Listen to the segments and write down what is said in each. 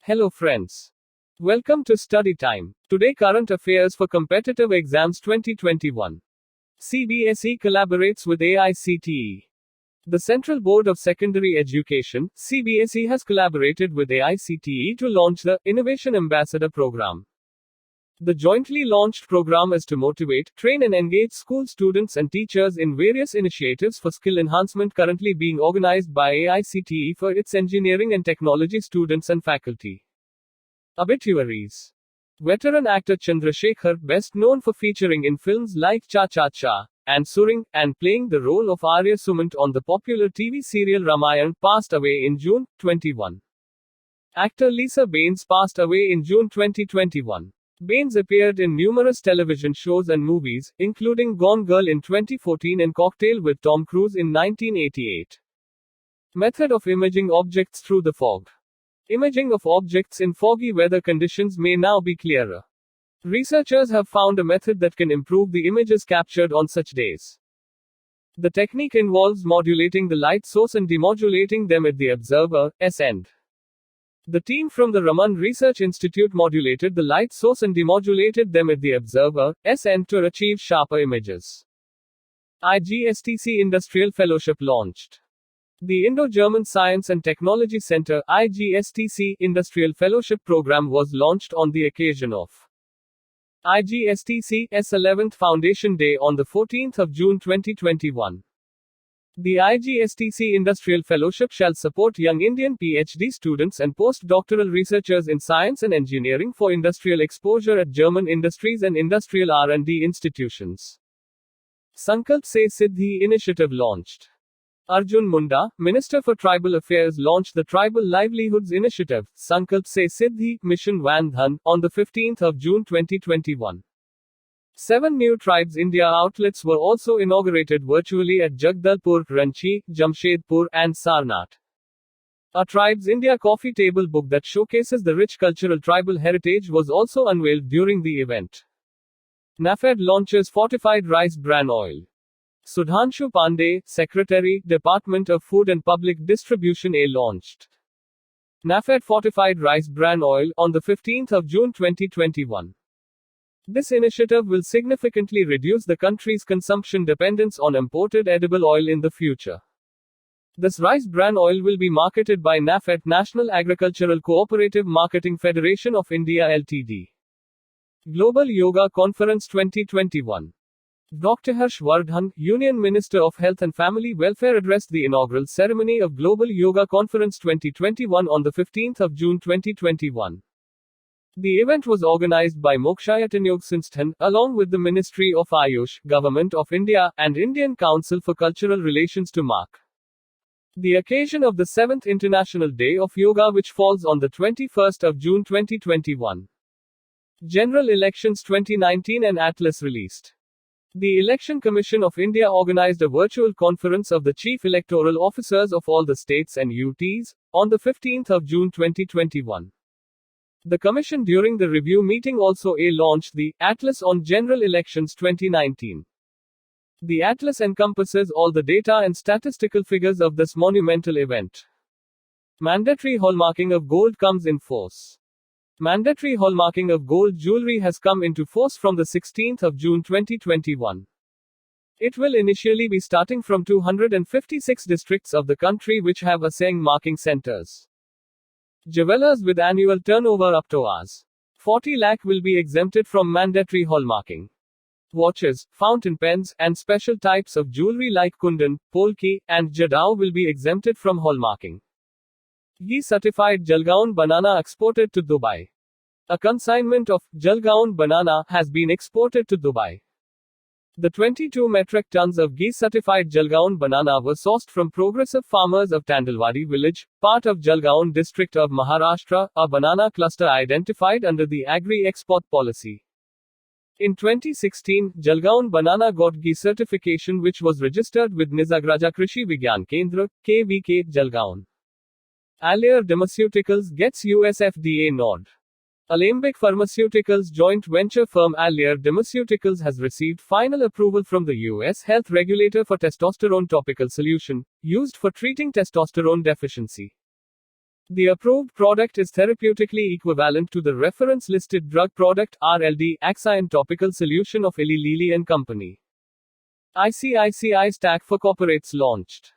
Hello friends. Welcome to Study Time. Today current affairs for competitive exams 2021. CBSE collaborates with AICTE. The Central Board of Secondary Education, CBSE, has collaborated with AICTE to launch the Innovation Ambassador Program. The jointly launched program is to motivate, train and engage school students and teachers in various initiatives for skill enhancement currently being organized by AICTE for its engineering and technology students and faculty. Obituaries. Veteran actor Chandrasekhar, best known for featuring in films like Cha Cha Cha and Suring, and playing the role of Arya Sumant on the popular TV serial Ramayan, passed away in June 21. Actor Lisa Baines passed away in June 2021. Baines appeared in numerous television shows and movies, including Gone Girl in 2014 and Cocktail with Tom Cruise in 1988. Method of imaging objects through the fog. Imaging of objects in foggy weather conditions may now be clearer. Researchers have found a method that can improve the images captured on such days. The technique involves modulating the light source and demodulating them at the observer's end. The team from the Raman Research Institute modulated the light source and demodulated them at the observer's end to achieve sharper images. IGSTC Industrial Fellowship launched. The Indo-German Science and Technology Center IGSTC Industrial Fellowship Program was launched on the occasion of IGSTC's 11th Foundation Day on the 14th of June 2021. The IGSTC Industrial Fellowship shall support young Indian PhD students and postdoctoral researchers in science and engineering for industrial exposure at German industries and industrial R&D institutions. Sankalp Se Siddhi initiative launched. Arjun Munda, Minister for Tribal Affairs, launched the Tribal Livelihoods Initiative, Sankalp Se Siddhi Mission Van Dhan, on the 15th of June 2021. 7 new Tribes India outlets were also inaugurated virtually at Jagdalpur, Ranchi, Jamshedpur, and Sarnath. A Tribes India coffee table book that showcases the rich cultural tribal heritage was also unveiled during the event. NAFED launches fortified rice bran oil. Sudhanshu Pandey, Secretary, Department of Food and Public Distribution, launched NAFED fortified rice bran oil on the 15th of June 2021. This initiative will significantly reduce the country's consumption dependence on imported edible oil in the future. This rice bran oil will be marketed by NAFED, National Agricultural Cooperative Marketing Federation of India Ltd. Global Yoga Conference 2021. Dr. Harsh Vardhan, Union Minister of Health and Family Welfare, addressed the inaugural ceremony of Global Yoga Conference 2021 on the 15th of June 2021. The event was organized by Mokshayatanyog Sansthan, along with the Ministry of Ayush, Government of India, and Indian Council for Cultural Relations to mark the occasion of the 7th International Day of Yoga, which falls on the 21st of June 2021. General Elections 2019 and Atlas released. The Election Commission of India organized a virtual conference of the Chief Electoral Officers of all the states and UTs, on the 15th of June 2021. The Commission during the review meeting also launched the Atlas on General Elections 2019. The Atlas encompasses all the data and statistical figures of this monumental event. Mandatory hallmarking of gold comes in force. Mandatory hallmarking of gold jewelry has come into force from the 16th of June 2021. It will initially be starting from 256 districts of the country which have ASEAN marking centers. Jewelers with annual turnover up to Rs. 40 lakh will be exempted from mandatory hallmarking. Watches, fountain pens, and special types of jewelry like kundan, polki, and jadao will be exempted from hallmarking. Ghee certified Jalgaon banana exported to Dubai. A consignment of Jalgaon banana has been exported to Dubai. The 22 metric tons of ghee certified Jalgaon banana were sourced from progressive farmers of Tandalwadi village, part of Jalgaon district of Maharashtra, a banana cluster identified under the Agri-Export Policy. In 2016, Jalgaon banana got ghee certification, which was registered with Nisagraja Krishi Vigyan Kendra, KVK, Jalgaon. Alere Dermaceuticals gets US FDA nod. Alembic Pharmaceuticals joint venture firm Alere Dermaceuticals has received final approval from the US health regulator for testosterone topical solution, used for treating testosterone deficiency. The approved product is therapeutically equivalent to the reference-listed drug product RLD Axion topical solution of Eli Lilly and Company. ICICI Stack for Corporates launched.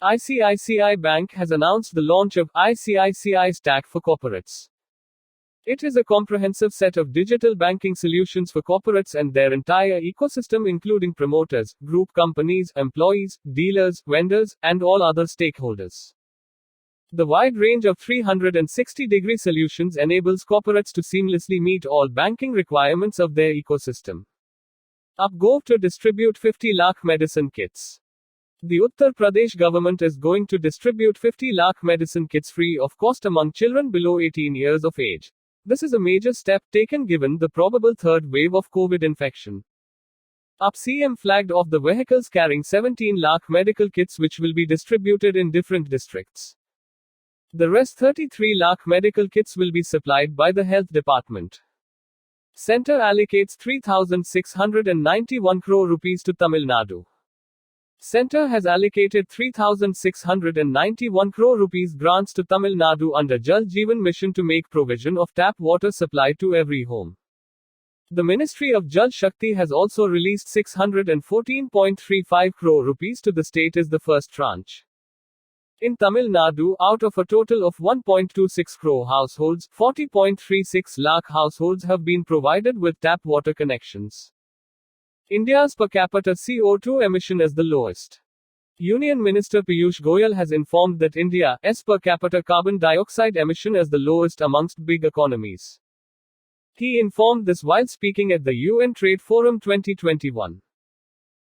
ICICI Bank has announced the launch of ICICI Stack for Corporates. It is a comprehensive set of digital banking solutions for corporates and their entire ecosystem, including promoters, group companies, employees, dealers, vendors, and all other stakeholders. The wide range of 360-degree solutions enables corporates to seamlessly meet all banking requirements of their ecosystem. UpGo to distribute 50 lakh medicine kits. The Uttar Pradesh government is going to distribute 50 lakh medicine kits free of cost among children below 18 years of age. This is a major step taken given the probable third wave of COVID infection. CM flagged off the vehicles carrying 17 lakh medical kits which will be distributed in different districts. The rest 33 lakh medical kits will be supplied by the health department. Centre allocates 3,691 crore rupees to Tamil Nadu. Centre has allocated 3,691 crore rupees grants to Tamil Nadu under Jal Jeevan Mission to make provision of tap water supply to every home. The Ministry of Jal Shakti has also released 614.35 crore rupees to the state as the first tranche. In Tamil Nadu, out of a total of 1.26 crore households, 40.36 lakh households have been provided with tap water connections. India's per capita CO2 emission is the lowest. Union Minister Piyush Goyal has informed that India's per capita carbon dioxide emission is the lowest amongst big economies. He informed this while speaking at the UN Trade Forum 2021.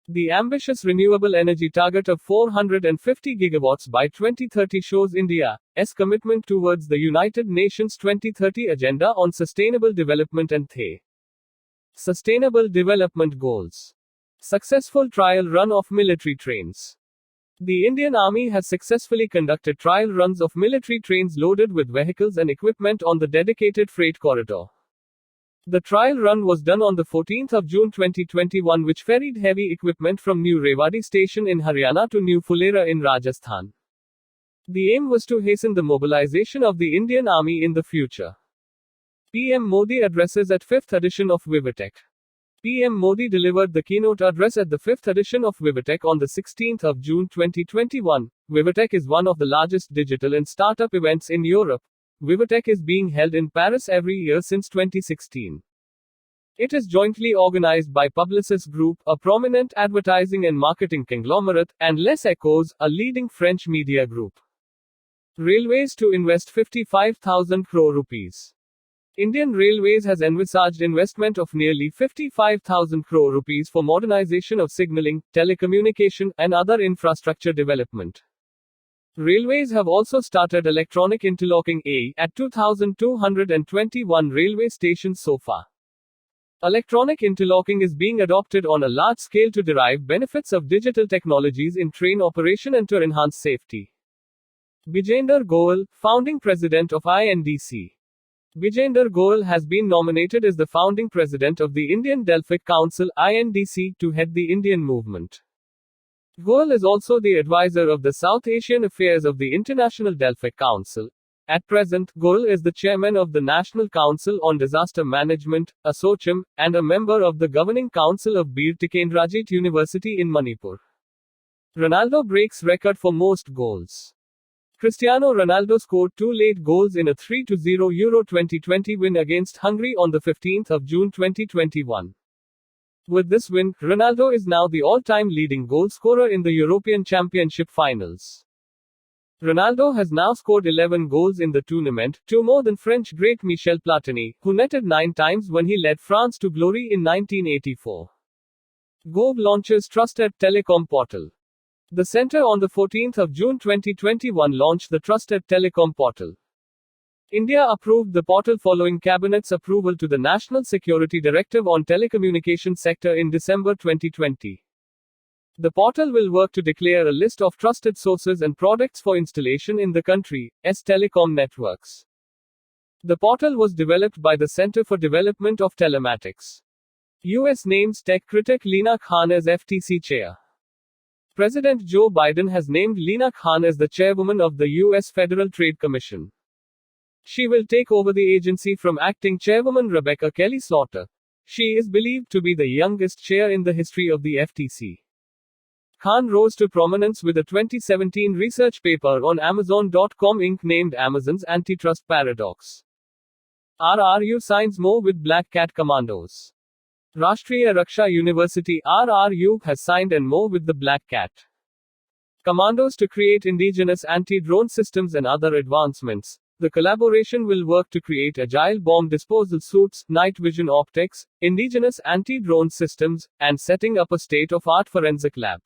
The ambitious renewable energy target of 450 gigawatts by 2030 shows India's commitment towards the United Nations 2030 Agenda on Sustainable Development and the Sustainable Development Goals. Successful trial run of military trains. The Indian Army has successfully conducted trial runs of military trains loaded with vehicles and equipment on the dedicated freight corridor. The trial run was done on the 14th of June 2021, which ferried heavy equipment from New Rewari station in Haryana to New Fulera in Rajasthan. The aim was to hasten the mobilization of the Indian Army in the future. PM Modi addresses at 5th edition of Vivatech. PM Modi delivered the keynote address at the 5th edition of Vivatech on the 16th of June 2021. Vivatech is one of the largest digital and startup events in Europe. Vivatech is being held in Paris every year since 2016. It is jointly organized by Publicis Group, a prominent advertising and marketing conglomerate, and Les Echos, a leading French media group. Railways to invest 55,000 crore rupees. Indian Railways has envisaged investment of nearly 55,000 crore rupees for modernization of signaling, telecommunication, and other infrastructure development. Railways have also started electronic interlocking at 2,221 railway stations so far. Electronic interlocking is being adopted on a large scale to derive benefits of digital technologies in train operation and to enhance safety. Bijender Goel, founding president of INDC. Bijender Goel has been nominated as the founding president of the Indian Delphic Council (INDC) to head the Indian movement. Goel is also the advisor of the South Asian affairs of the International Delphic Council. At present, Goel is the chairman of the National Council on Disaster Management, ASSOCHAM, and a member of the governing council of Bir Tikendrajit University in Manipur. Ronaldo breaks record for most goals. Cristiano Ronaldo scored 2 late goals in a 3-0 Euro 2020 win against Hungary on the 15th of June 2021. With this win, Ronaldo is now the all-time leading goal scorer in the European Championship finals. Ronaldo has now scored 11 goals in the tournament, 2 more than French great Michel Platini, who netted 9 times when he led France to glory in 1984. Gove launches Trusted Telecom Portal. The Centre on the 14th of June 2021 launched the Trusted Telecom Portal. India approved the portal following Cabinet's approval to the National Security Directive on Telecommunications sector in December 2020. The portal will work to declare a list of trusted sources and products for installation in the country's telecom networks. The portal was developed by the Center for Development of Telematics. US names tech critic Lina Khan as FTC chair. President Joe Biden has named Lina Khan as the chairwoman of the US Federal Trade Commission. She will take over the agency from acting chairwoman Rebecca Kelly Slaughter. She is believed to be the youngest chair in the history of the FTC. Khan rose to prominence with a 2017 research paper on Amazon.com Inc. named Amazon's Antitrust Paradox. RRU signs more with Black Cat Commandos. Rashtriya Raksha University RRU has signed an MoU with the Black Cat Commandos to create indigenous anti-drone systems and other advancements. The collaboration will work to create agile bomb disposal suits, night vision optics, indigenous anti-drone systems, and setting up a state-of-art forensic lab.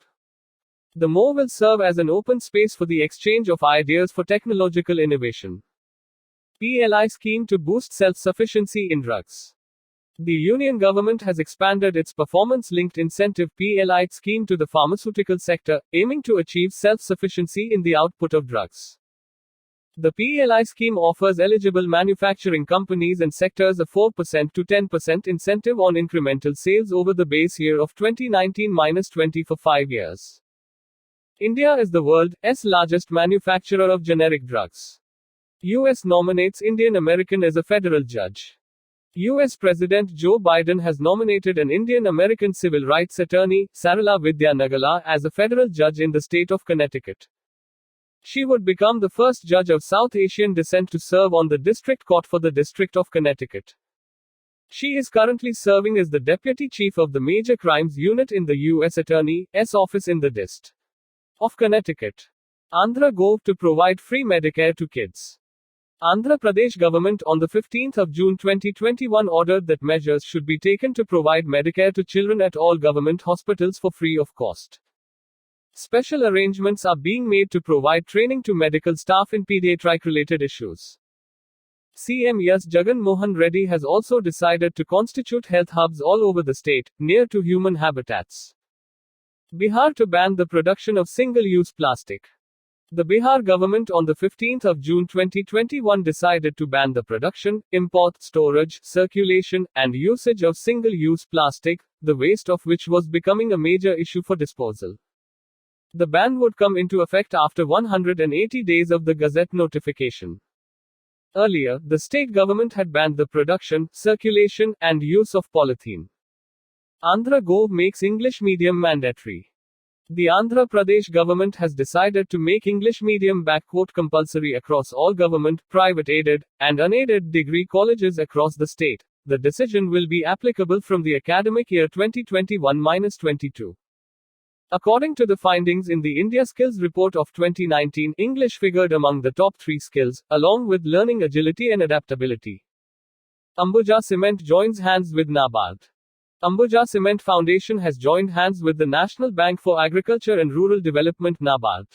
The MoU will serve as an open space for the exchange of ideas for technological innovation. PLI scheme to boost self-sufficiency in drugs. The Union government has expanded its performance-linked incentive PLI scheme to the pharmaceutical sector, aiming to achieve self-sufficiency in the output of drugs. The PLI scheme offers eligible manufacturing companies and sectors a 4% to 10% incentive on incremental sales over the base year of 2019-20 for 5 years. India is the world's largest manufacturer of generic drugs. US nominates Indian American as a federal judge. US President Joe Biden has nominated an Indian American civil rights attorney, Sarala Vidya Nagala, as a federal judge in the state of Connecticut. She would become the first judge of South Asian descent to serve on the district court for the District of Connecticut. She is currently serving as the deputy chief of the Major Crimes Unit in the U.S. Attorney's Office in the Dist. of Connecticut. Andhra Gov to provide free Medicare to kids. Andhra Pradesh government on the 15th of June 2021 ordered that measures should be taken to provide Medicare to children at all government hospitals for free of cost. Special arrangements are being made to provide training to medical staff in pediatric-related issues. CM S. Jagan Mohan Reddy has also decided to constitute health hubs all over the state, near to human habitats. Bihar to ban the production of single-use plastic. The Bihar government on the 15th of June 2021 decided to ban the production, import, storage, circulation, and usage of single-use plastic, the waste of which was becoming a major issue for disposal. The ban would come into effect after 180 days of the Gazette notification. Earlier, the state government had banned the production, circulation, and use of polythene. Andhra Gov makes English medium mandatory. The Andhra Pradesh government has decided to make English medium compulsory across all government, private aided, and unaided degree colleges across the state. The decision will be applicable from the academic year 2021-22. According to the findings in the India Skills Report of 2019, English figured among the top 3 skills, along with learning agility and adaptability. Ambuja Cement joins hands with Nabard. Ambuja Cement Foundation has joined hands with the National Bank for Agriculture and Rural Development Nabard.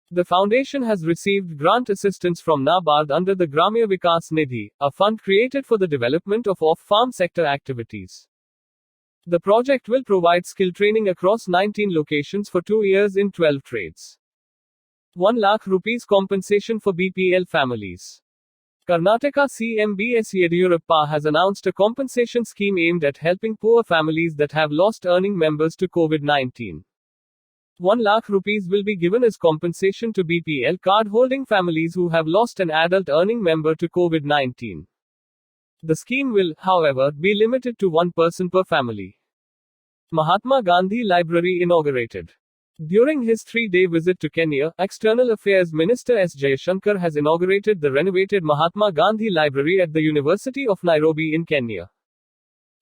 The foundation has received grant assistance from Nabard under the Gramya Vikas Nidhi, a fund created for the development of off-farm sector activities. The project will provide skill training across 19 locations for 2 years in 12 trades. 1 lakh rupees compensation for BPL families. Karnataka CM B.S. Yediyurappa has announced a compensation scheme aimed at helping poor families that have lost earning members to COVID-19. 1 lakh rupees will be given as compensation to BPL card-holding families who have lost an adult earning member to COVID-19. The scheme will, however, be limited to 1 person per family. Mahatma Gandhi Library inaugurated. During his 3-day visit to Kenya, External Affairs Minister S. Jaishankar has inaugurated the renovated Mahatma Gandhi Library at the University of Nairobi in Kenya.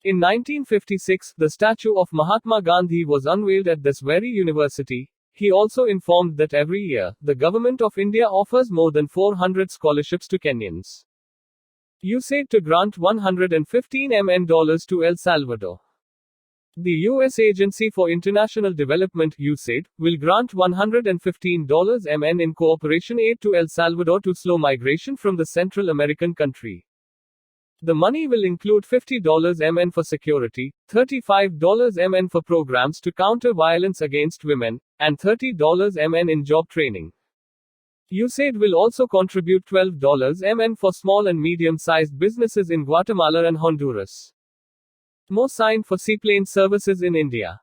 In 1956, the statue of Mahatma Gandhi was unveiled at this very university. He also informed that every year, the Government of India offers more than 400 scholarships to Kenyans. USaid to grant $115 million to El Salvador. The U.S. Agency for International Development, USaid, will grant $115 million in cooperation aid to El Salvador to slow migration from the Central American country. The money will include $50 million for security, $35 million for programs to counter violence against women, and $30 million in job training. USaid will also contribute $12 million for small and medium-sized businesses in Guatemala and Honduras. More signed for seaplane services in India.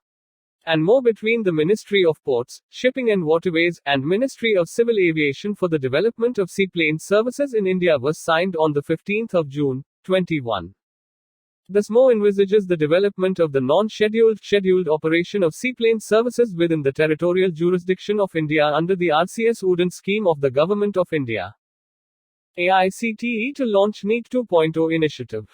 and more between the Ministry of Ports, Shipping and Waterways, and Ministry of Civil Aviation for the development of seaplane services in India was signed on the 15th of June, 21. This MoU envisages the development of the scheduled operation of seaplane services within the territorial jurisdiction of India under the RCS Udan scheme of the Government of India. AICTE to launch NEET 2.0 initiative.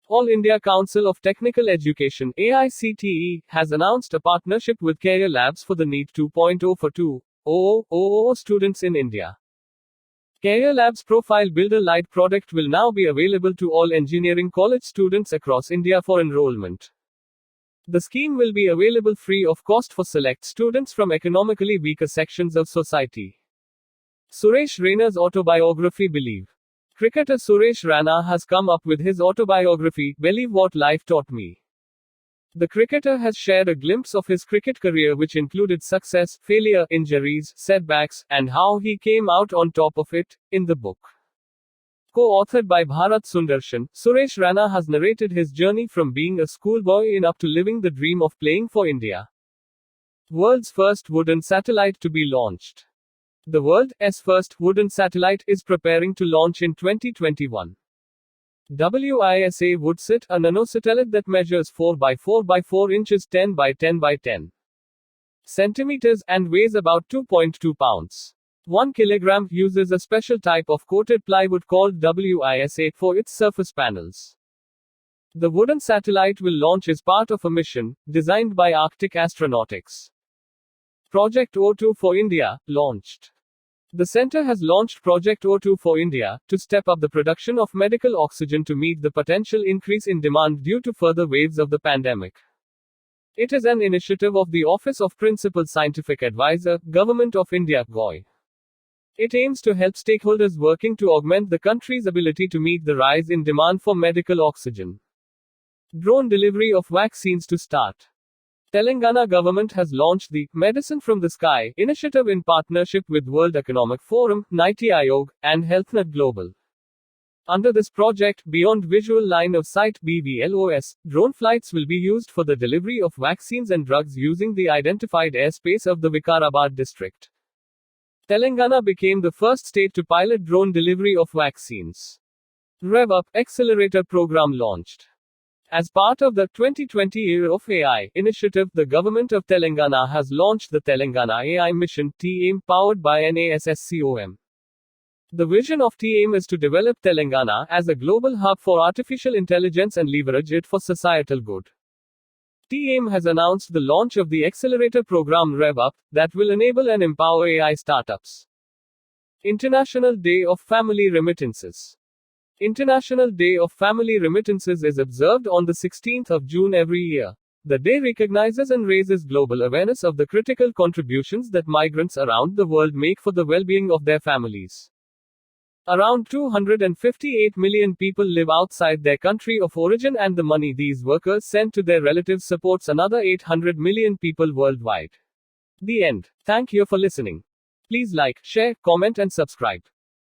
All India Council of Technical Education (AICTE) has announced a partnership with Career Labs for the NEET 2.0 for 2.0 students in India. Career Labs Profile Builder Lite product will now be available to all engineering college students across India for enrollment. The scheme will be available free of cost for select students from economically weaker sections of society. Suresh Ranas autobiography Believe. Cricketer Suresh Ranas has come up with his autobiography, Believe What Life Taught Me. The cricketer has shared a glimpse of his cricket career, which included success, failure, injuries, setbacks, and how he came out on top of it, in the book. Co-authored by Bharat Sundarshan, Suresh Ranas has narrated his journey from being a schoolboy in up to living the dream of playing for India. World's first wooden satellite to be launched. The world's first wooden satellite is preparing to launch in 2021. WISA Woodset, a nanosatellite that measures 4 by 4 by 4 inches 10 by 10 by 10 centimeters and weighs about 2.2 pounds. 1 kilogram, uses a special type of coated plywood called WISA for its surface panels. The wooden satellite will launch as part of a mission designed by Arctic Astronautics. Project O2 for India, launched. The center has launched Project O2 for India to step up the production of medical oxygen to meet the potential increase in demand due to further waves of the pandemic. It is an initiative of the Office of Principal Scientific Advisor, Government of India (GOI). It aims to help stakeholders working to augment the country's ability to meet the rise in demand for medical oxygen. Drone delivery of vaccines to start. Telangana government has launched the Medicine from the Sky initiative in partnership with World Economic Forum, NITI Aayog, and HealthNet Global. Under this project, beyond visual line of sight (BVLOS), drone flights will be used for the delivery of vaccines and drugs using the identified airspace of the Vikarabad district. Telangana became the first state to pilot drone delivery of vaccines. RevUp Accelerator Program launched. As part of the 2020 Year of AI initiative, the government of Telangana has launched the Telangana AI Mission (TAIM) powered by NASSCOM. The vision of TAIM is to develop Telangana as a global hub for artificial intelligence and leverage it for societal good. TAIM has announced the launch of the accelerator program RevUp that will enable and empower AI startups. International Day of Family Remittances. International Day of Family Remittances is observed on the 16th of June every year. The day recognizes and raises global awareness of the critical contributions that migrants around the world make for the well-being of their families. Around 258 million people live outside their country of origin, and the money these workers send to their relatives supports another 800 million people worldwide. The end. Thank you for listening. Please like, share, comment and subscribe.